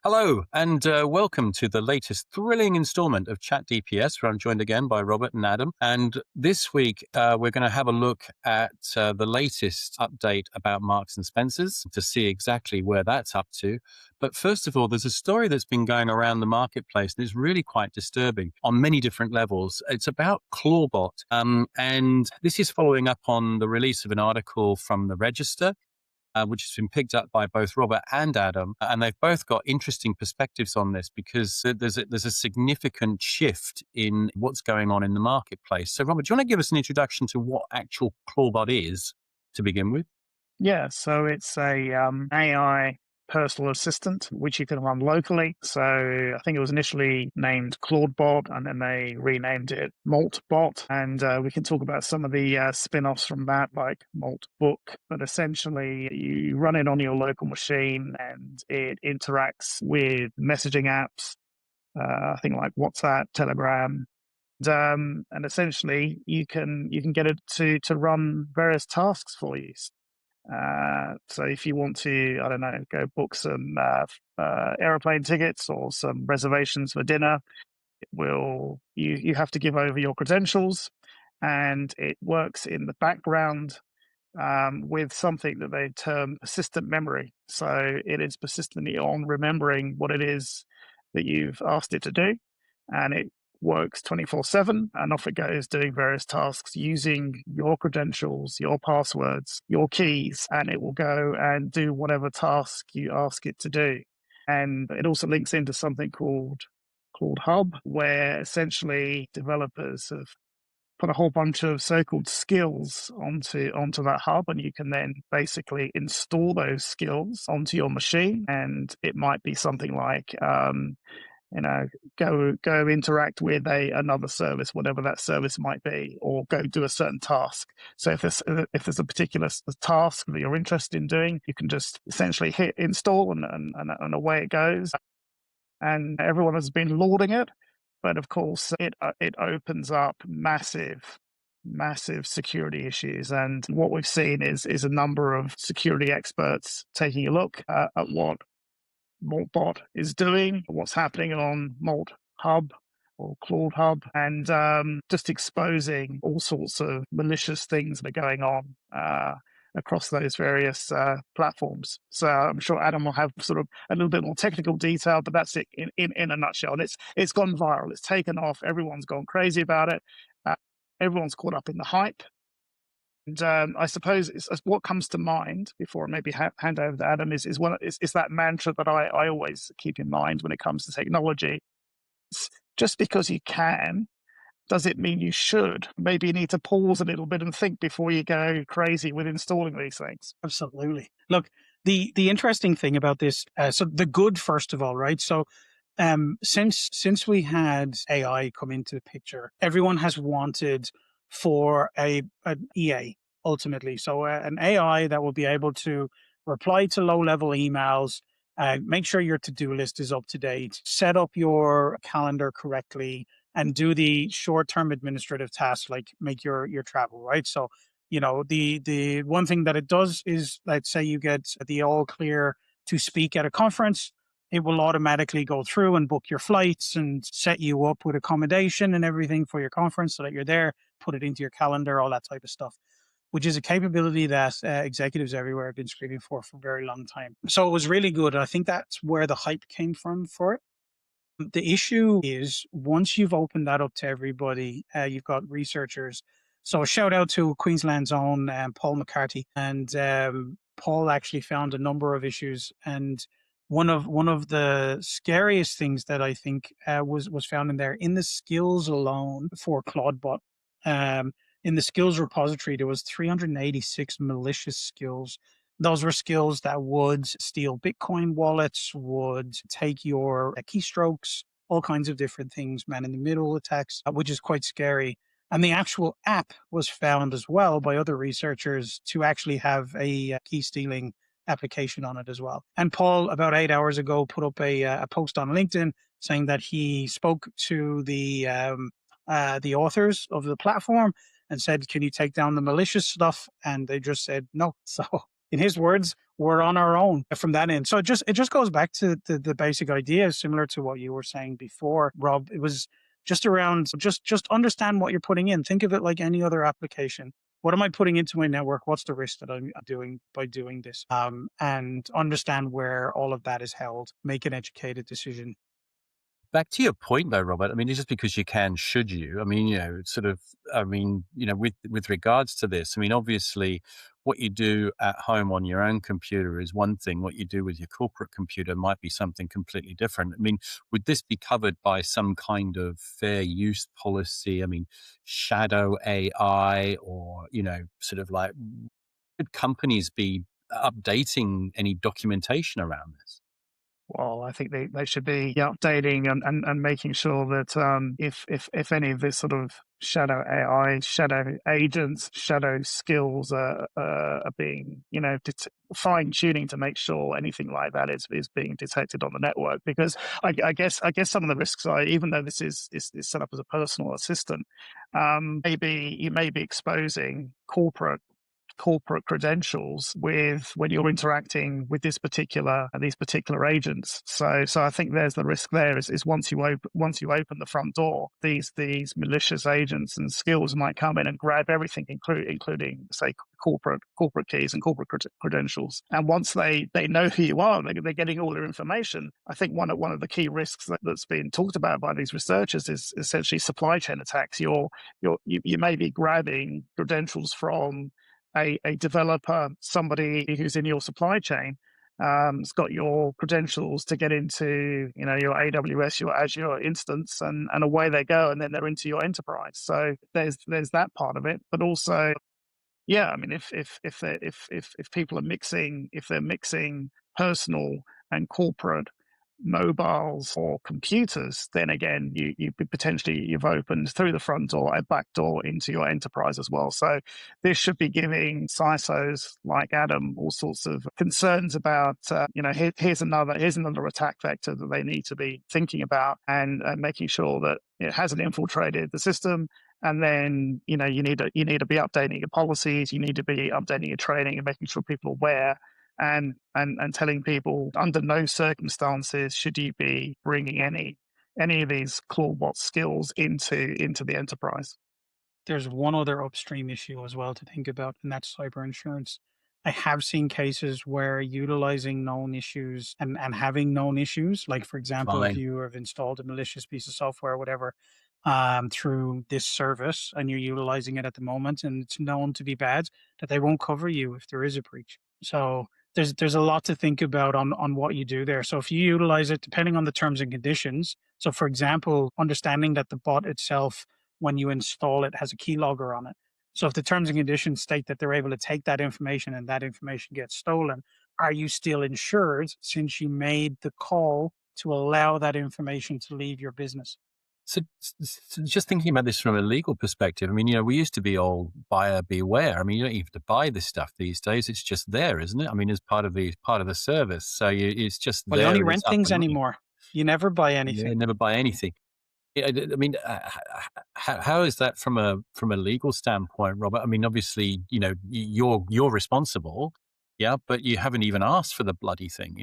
Hello, and welcome to the latest thrilling installment of Chat DPS, where I'm joined again by Robert and Adam. And this week, we're going to have a look at the latest update about Marks and Spencer's to see exactly where that's up to. But first of all, there's a story that's been going around the marketplace, and it's really quite disturbing on many different levels. It's about Clawbot, and this is following up on the release of an article from the Register, which has been picked up by both Robert and Adam. And they've both got interesting perspectives on this because there's a significant shift in what's going on in the marketplace. So, Robert, do you want to give us an introduction to what actual Clawbot is to begin with? Yeah, so it's a AI personal assistant which you can run locally. So I think it was initially named Clawbot, and then they renamed it Maltbot. And we can talk about some of the spin-offs from that, like Maltbook. But essentially, you run it on your local machine, and it interacts with messaging apps. I think like WhatsApp, Telegram, and essentially you can get it to run various tasks for you. So if you want to, I don't know, go book some airplane tickets or some reservations for dinner, you have to give over your credentials, and it works in the background with something that they term persistent memory. So it is persistently on remembering what it is that you've asked it to do, and it works 24/7, and off it goes doing various tasks using your credentials, your passwords, your keys, and it will go and do whatever task you ask it to do. And it also links into something called Hub, where essentially developers have put a whole bunch of so-called skills onto that hub, and you can then basically install those skills onto your machine. And it might be something like go interact with another service, whatever that service might be, or go do a certain task. So if there's a particular task that you're interested in doing, you can just essentially hit install, and away it goes. And everyone has been lauding it, but of course it opens up massive security issues. And what we've seen is a number of security experts taking a look at what Maltbot is doing, what's happening on Malt Hub or Claude Hub, and just exposing all sorts of malicious things that are going on across those various platforms. So I'm sure Adam will have sort of a little bit more technical detail, but that's it in a nutshell. And it's gone viral. It's taken off. Everyone's gone crazy about it. Everyone's caught up in the hype. And I suppose it's what comes to mind before I maybe hand over to Adam is that mantra that I always keep in mind when it comes to technology. It's just because you can, does it mean you should? Maybe you need to pause a little bit and think before you go crazy with installing these things. Absolutely. Look, the interesting thing about this, so the good, first of all, right? So since we had AI come into the picture, everyone has wanted for an EA ultimately. So an AI that will be able to reply to low-level emails, make sure your to-do list is up to date, set up your calendar correctly, and do the short-term administrative tasks like make your travel, right? So, the one thing that it does is, let's say you get the all clear to speak at a conference, it will automatically go through and book your flights and set you up with accommodation and everything for your conference so that you're there, put it into your calendar, all that type of stuff, which is a capability that executives everywhere have been screaming for a very long time. So it was really good. I think that's where the hype came from for it. The issue is once you've opened that up to everybody, you've got researchers. So a shout out to Queensland's own Paul McCarthy, and Paul actually found a number of issues. And one of the scariest things that I think was found in there in the skills alone for Clawbot. In the skills repository, there was 386 malicious skills. Those were skills that would steal Bitcoin wallets, would take your keystrokes, all kinds of different things, man in the middle attacks, which is quite scary. And the actual app was found as well by other researchers to actually have a key stealing application on it as well. And Paul, about 8 hours ago, put up a post on LinkedIn saying that he spoke to the authors of the platform and said, "Can you take down the malicious stuff?" And they just said no. So in his words, we're on our own from that end. So it just goes back to the basic idea, similar to what you were saying before, Rob. It was just around just understand what you're putting in. Think of it like any other application. What am I putting into my network? What's the risk that I'm doing by doing this? And understand where all of that is held. Make an educated decision. Back to your point though, Robert, I mean, it's just because you can, should you? I mean, sort of, I mean, with regards to this, I mean, obviously what you do at home on your own computer is one thing. What you do with your corporate computer might be something completely different. I mean, would this be covered by some kind of fair use policy? I mean, shadow AI or, sort of like, could companies be updating any documentation around this? Well, I think they should be updating and making sure that if any of this sort of shadow AI, shadow agents, shadow skills are being fine tuning to make sure anything like that is being detected on the network. Because I guess some of the risks are, even though this is set up as a personal assistant, maybe you may be exposing corporate credentials with when you're interacting with these particular agents. So I think there's the risk there is once you open the front door, these malicious agents and skills might come in and grab everything, including say corporate keys and corporate credentials. And once they know who you are, they're getting all your information. I think one of the key risks that's been talked about by these researchers is essentially supply chain attacks. You may be grabbing credentials from a developer, somebody who's in your supply chain, has got your credentials to get into, your AWS, your Azure instance, and away they go, and then they're into your enterprise. So there's that part of it, but also, yeah, I mean, if people are mixing, if they're mixing personal and corporate mobiles or computers, then again, you've opened through the front door a back door into your enterprise as well. So this should be giving CISOs like Adam all sorts of concerns about, here's another attack vector that they need to be thinking about, and making sure that it hasn't infiltrated the system. And then, you need to be updating your policies, you need to be updating your training and making sure people are aware, and telling people under no circumstances should you be bringing any of these Clawbot skills into the enterprise. There's one other upstream issue as well to think about, and that's cyber insurance. I have seen cases where utilizing known issues and having known issues, like for example, if Fine. you have installed a malicious piece of software or whatever through this service and you're utilizing it at the moment and it's known to be bad, that they won't cover you if there is a breach. So there's a lot to think about on what you do there. So if you utilize it, depending on the terms and conditions. So for example, understanding that the bot itself, when you install it, has a keylogger on it. So if the terms and conditions state that they're able to take that information and that information gets stolen, are you still insured since you made the call to allow that information to leave your business? So just thinking about this from a legal perspective, I mean, we used to be all buyer beware. I mean, you don't even have to buy this stuff these days. It's just there, isn't it? I mean, as part of the service. So it's just Well, you there only and it's rent up things and running. anymore. You never buy Yeah, anything. never buy anything. Yeah, I mean, how is that from a legal standpoint, Robert? I mean, obviously, you're responsible, yeah, but you haven't even asked for the bloody thing.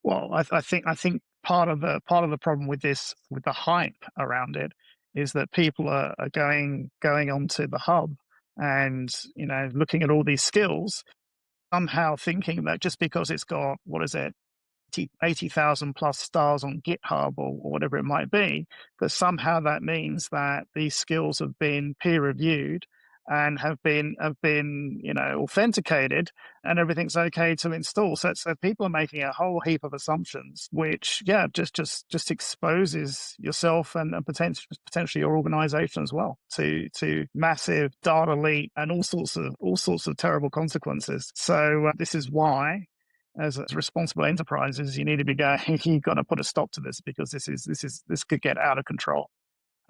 Well, I think part of the problem with this, with the hype around it, is that people are going onto the hub and looking at all these skills, somehow thinking that just because it's got, what is it, 80,000 plus stars on GitHub, or whatever it might be, that somehow that means that these skills have been peer reviewed and have been authenticated, and everything's okay to install. So people are making a whole heap of assumptions, which, yeah, just exposes yourself and potentially your organization as well to massive data leak and all sorts of terrible consequences. So this is why, as responsible enterprises, you need to be going, you've got to put a stop to this, because this could get out of control.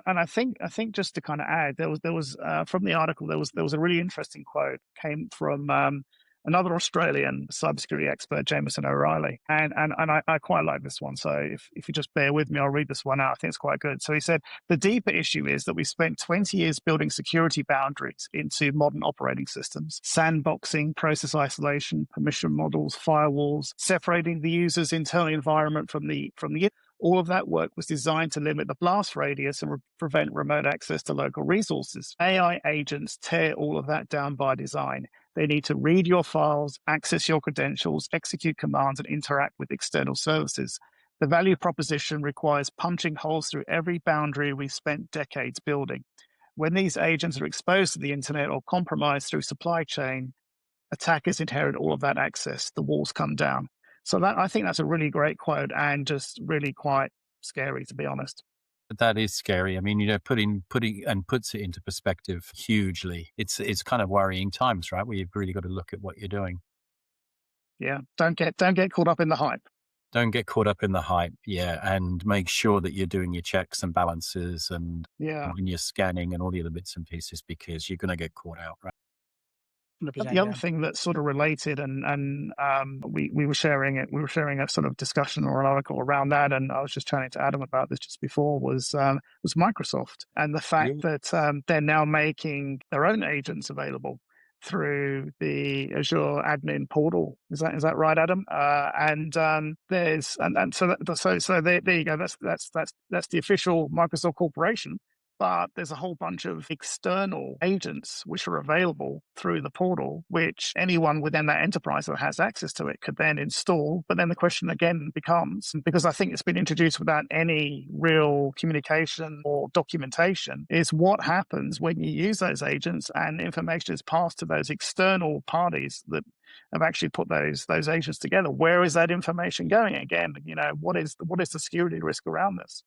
And I think just to kind of add, there was from the article, there was a really interesting quote, came from another Australian cybersecurity expert, Jameson O'Reilly. And I quite like this one. So if you just bear with me, I'll read this one out. I think it's quite good. So he said, the deeper issue is that we spent 20 years building security boundaries into modern operating systems, sandboxing, process isolation, permission models, firewalls, separating the user's internal environment from the all of that work was designed to limit the blast radius and prevent remote access to local resources. AI agents tear all of that down by design. They need to read your files, access your credentials, execute commands, and interact with external services. The value proposition requires punching holes through every boundary we spent decades building. When these agents are exposed to the internet or compromised through supply chain, attackers inherit all of that access. The walls come down. So I think that's a really great quote and just really quite scary, to be honest. That is scary. I mean, putting and puts it into perspective hugely. It's kind of worrying times, right? Where you've really got to look at what you're doing. Yeah, don't get caught up in the hype. Don't get caught up in the hype, yeah, and make sure that you're doing your checks and balances and when you're scanning and all the other bits and pieces, because you're going to get caught out, right? 100%, The other thing that's sort of related, and we were sharing it. We were sharing a sort of discussion or an article around that, and I was just chatting to Adam about this just before. Was Microsoft and the fact that they're now making their own agents available through the Azure admin portal. Is that right, Adam? There's so there you go. That's the official Microsoft corporation. But there's a whole bunch of external agents which are available through the portal, which anyone within that enterprise that has access to it could then install. But then the question again becomes, because I think it's been introduced without any real communication or documentation, is what happens when you use those agents and information is passed to those external parties that have actually put those agents together. Where is that information going? Again, what is the security risk around this?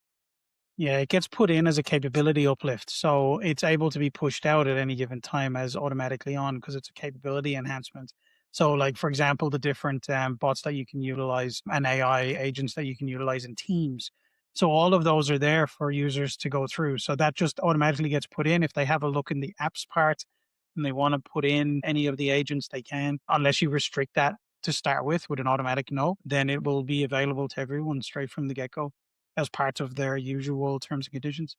Yeah, it gets put in as a capability uplift. So it's able to be pushed out at any given time as automatically on because it's a capability enhancement. So, like, for example, the different bots that you can utilize and AI agents that you can utilize in Teams. So all of those are there for users to go through. So that just automatically gets put in. If they have a look in the apps part and they want to put in any of the agents, they can, unless you restrict that to start with an automatic no, then it will be available to everyone straight from the get-go as part of their usual terms and conditions.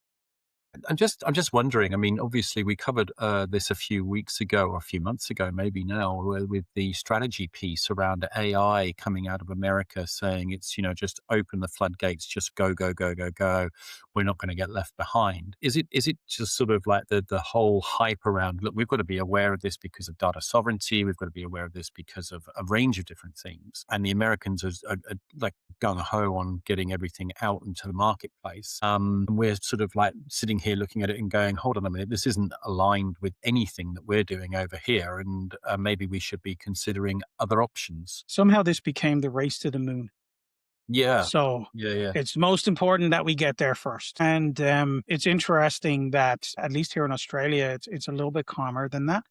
I'm just wondering. I mean, obviously, we covered this a few weeks ago or a few months ago, maybe now, with the strategy piece around AI coming out of America, saying it's just open the floodgates, just go go go go go. We're not going to get left behind. Is it just sort of like the whole hype around? Look, we've got to be aware of this because of data sovereignty. We've got to be aware of this because of a range of different things. And the Americans are like gung ho on getting everything out into the marketplace. We're sort of like sitting here looking at it and going, hold on a minute, this isn't aligned with anything that we're doing over here, and maybe we should be considering other options. Somehow this became the race to the moon. Yeah. So Yeah. it's most important that we get there first. And it's interesting that, at least here in Australia, it's a little bit calmer than that.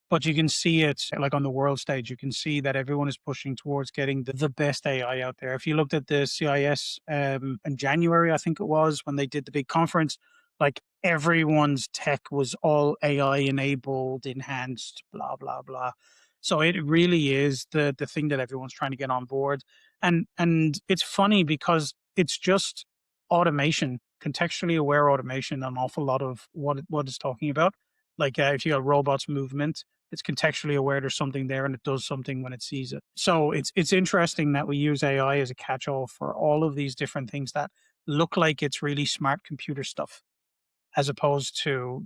But you can see it like on the world stage, you can see that everyone is pushing towards getting the best AI out there. If you looked at the CIS in January, I think it was, when they did the big conference, like everyone's tech was all AI enabled, enhanced, blah, blah, blah. So it really is the thing that everyone's trying to get on board. And it's funny because it's just automation, contextually aware automation, an awful lot of what it's talking about. Like if you got robots movement, it's contextually aware there's something there and it does something when it sees it. So it's interesting that we use AI as a catch-all for all of these different things that look like it's really smart computer stuff, as opposed to,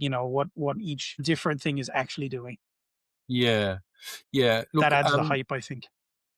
what each different thing is actually doing. Yeah. That Look, adds the hype, I think.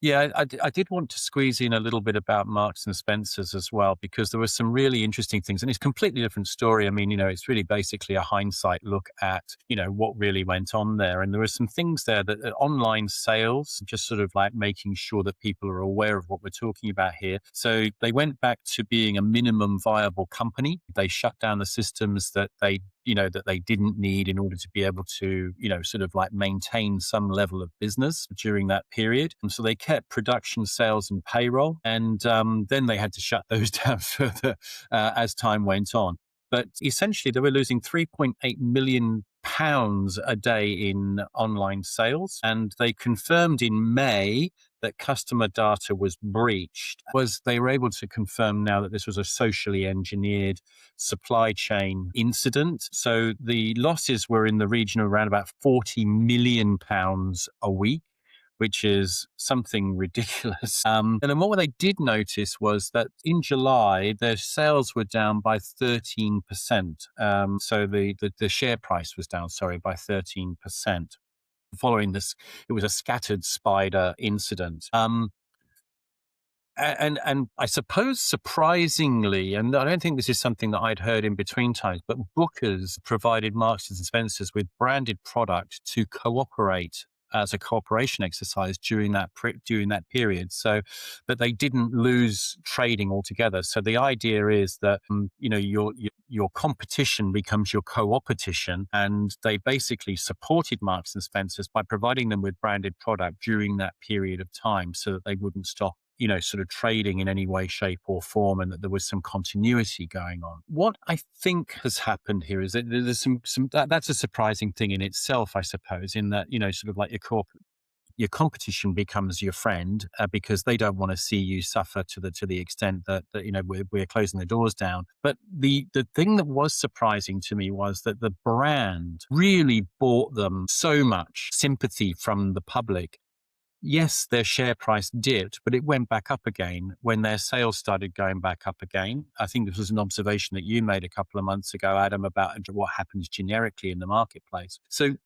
yeah, I did want to squeeze in a little bit about Marks and Spencers as well, because there were some really interesting things, and it's a completely different story. I mean, it's really basically a hindsight look at, what really went on there. And there were some things there that online sales, just sort of like making sure that people are aware of what we're talking about here. So they went back to being a minimum viable company. They shut down the systems that they didn't need in order to be able to, sort of like maintain some level of business during that period. And so they kept production, sales, and payroll. And then they had to shut those down further as time went on. But essentially, they were losing £3.8 million pounds a day in online sales. And they confirmed in May that customer data was breached. They were able to confirm now that this was a socially engineered supply chain incident. So the losses were in the region of around about £40 million a week, which is something ridiculous. And then what they did notice was that in July, their sales were down by 13%. So the share price was down, by 13%. Following this, it was a scattered spider incident. And I suppose surprisingly, and I don't think this is something that I'd heard in between times, but Booker's provided Marks and Spencers with branded product to cooperate as a cooperation exercise during that period, so that they didn't lose trading altogether. So the idea is that your competition becomes your co-opetition, and they basically supported Marks and Spencers by providing them with branded product during that period of time, so that they wouldn't stop sort of trading in any way, shape or form, and that there was some continuity going on. What I think has happened here is that there's that's a surprising thing in itself, I suppose, in that, sort of like your competition becomes your friend, because they don't want to see you suffer to the extent that we're closing the doors down. But the thing that was surprising to me was that the brand really bought them so much sympathy from the public. Yes, their share price dipped, but it went back up again when their sales started going back up again. I think this was an observation that you made a couple of months ago, Adam, about what happens generically in the marketplace. So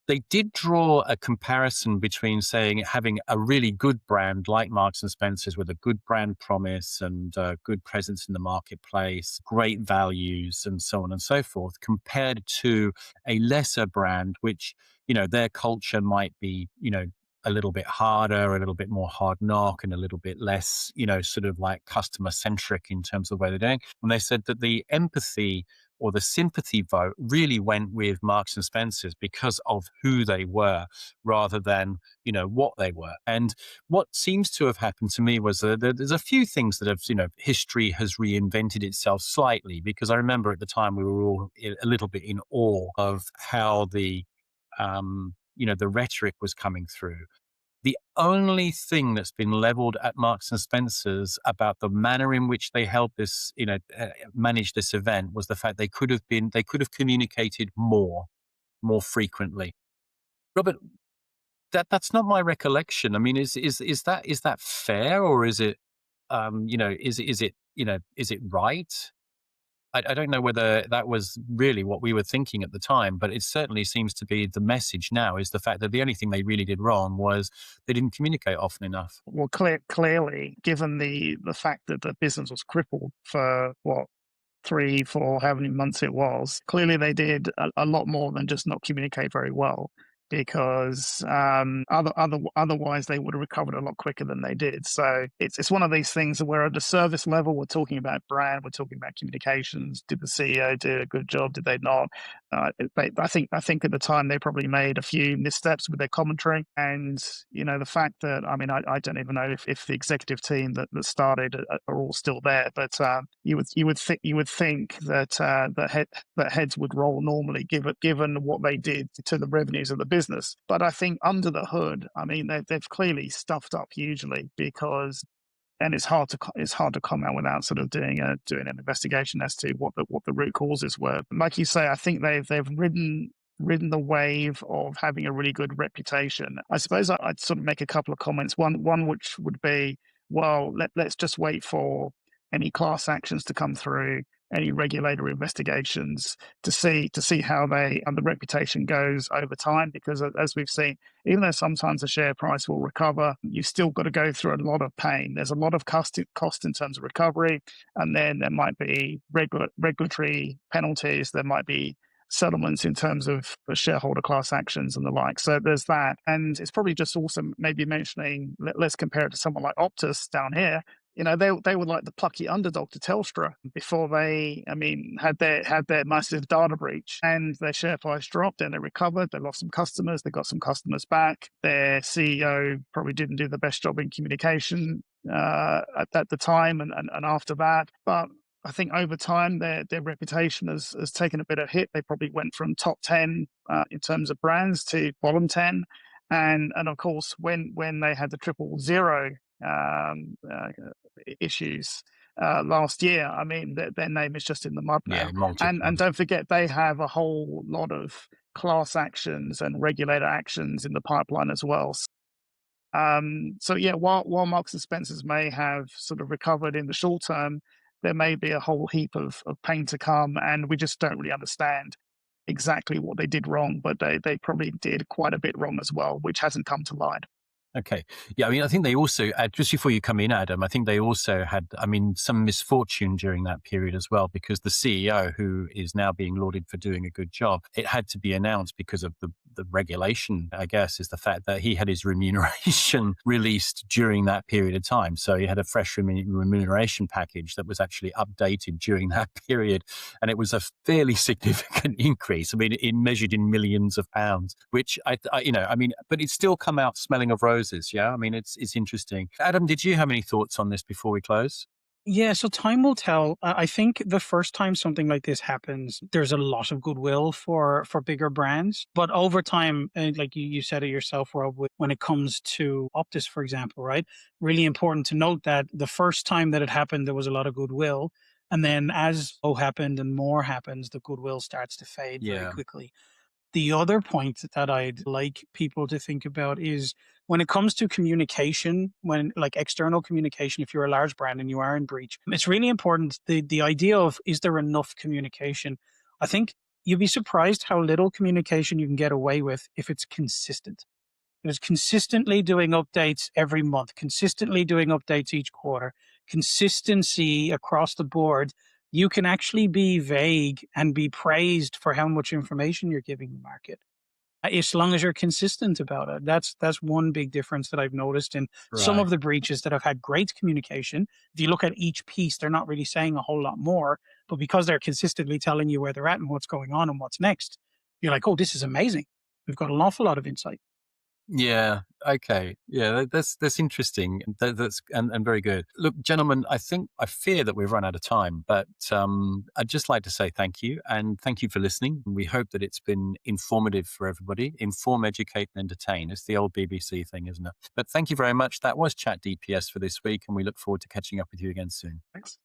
they did draw a comparison between having a really good brand like Marks and Spencers with a good brand promise and good presence in the marketplace, great values and so on and so forth, compared to a lesser brand, which, their culture might be, a little bit harder, a little bit more hard knock, and a little bit less, sort of like customer centric in terms of the way they're doing. And they said that the empathy or the sympathy vote really went with Marks and Spencers because of who they were rather than, what they were. And what seems to have happened to me was that there's a few things that have, history has reinvented itself slightly, because I remember at the time we were all a little bit in awe of how the rhetoric was coming through. The only thing that's been leveled at Marks and Spencers about the manner in which they helped this, manage this event, was the fact they could have communicated more frequently. Robert, that's not my recollection. I mean, is that fair, or is it, is it right? I don't know whether that was really what we were thinking at the time, but it certainly seems to be the message now, is the fact that the only thing they really did wrong was they didn't communicate often enough. Well, clearly, given the fact that the business was crippled for 3, 4, how many months it was, clearly they did a lot more than just not communicate very well, because otherwise they would have recovered a lot quicker than they did. So it's one of these things where at the service level, we're talking about brand, we're talking about communications. Did the CEO do a good job? Did they not? I think at the time they probably made a few missteps with their commentary, and the fact that, I mean, I don't even know if the executive team that started are all still there, but you would think that heads would roll normally, given what they did to the revenues of the business. But I think under the hood, I mean, they've clearly stuffed up hugely, because, and it's hard to comment without sort of doing an investigation as to what the root causes were. But like you say, I think they've ridden the wave of having a really good reputation. I suppose I'd sort of make a couple of comments. One which would be, well, let's just wait for any class actions to come through, any regulatory investigations, to see how the reputation goes over time. Because as we've seen, even though sometimes the share price will recover, you've still got to go through a lot of pain. There's a lot of cost in terms of recovery, and then there might be regulatory penalties. There might be settlements in terms of shareholder class actions and the like. So there's that. And it's probably just also maybe mentioning, let's compare it to someone like Optus down here. They were like the plucky underdog to Telstra before they, had their massive data breach, and their share price dropped, and they recovered. They lost some customers. They got some customers back. Their CEO probably didn't do the best job in communication at the time and after that. But I think over time their reputation has taken a bit of hit. They probably went from top 10 in terms of brands to bottom 10, and of course when they had the 000 issues last year, I mean their name is just in the mud Yeah, now. And multiple. don't forget they have a whole lot of class actions and regulator actions in the pipeline as well. So yeah, while Marks and Spencers may have sort of recovered in the short term, there may be a whole heap of pain to come, and we just don't really understand exactly what they did wrong. But they probably did quite a bit wrong as well, which hasn't come to light. Okay. Yeah, I mean, I think they also, just before you come in, Adam, I think they also had, I mean, some misfortune during that period as well, because the CEO, who is now being lauded for doing a good job, it had to be announced because of the regulation, I guess, is the fact that he had his remuneration released during that period of time. So he had a fresh remuneration package that was actually updated during that period. And it was a fairly significant increase. I mean, it measured in millions of pounds, which but it's still come out smelling of roses. Yeah, I mean, it's interesting. Adam, did you have any thoughts on this before we close? Yeah, so time will tell. I think the first time something like this happens, there's a lot of goodwill for bigger brands. But over time, like you said it yourself, Rob, when it comes to Optus, for example, right? Really important to note that the first time that it happened, there was a lot of goodwill. And then as happened and more happens, the goodwill starts to fade very Yeah. quickly. The other point that I'd like people to think about is when it comes to communication, when like external communication, if you're a large brand and you are in breach, it's really important. The idea of is there enough communication? I think you'd be surprised how little communication you can get away with if it's consistent. It's consistently doing updates every month, consistently doing updates each quarter, consistency across the board. You can actually be vague and be praised for how much information you're giving the market, as long as you're consistent about it. That's one big difference that I've noticed in some Right. of the breaches that have had great communication. If you look at each piece, they're not really saying a whole lot more, but because they're consistently telling you where they're at and what's going on and what's next, you're like, oh, this is amazing. We've got an awful lot of insight. Yeah. Okay. Yeah. That's interesting. That's and very good. Look, gentlemen, I fear that we've run out of time, but I'd just like to say thank you and thank you for listening. We hope that it's been informative for everybody. Inform, educate, and entertain. It's the old BBC thing, isn't it? But thank you very much. That was Chat DPS for this week, and we look forward to catching up with you again soon. Thanks.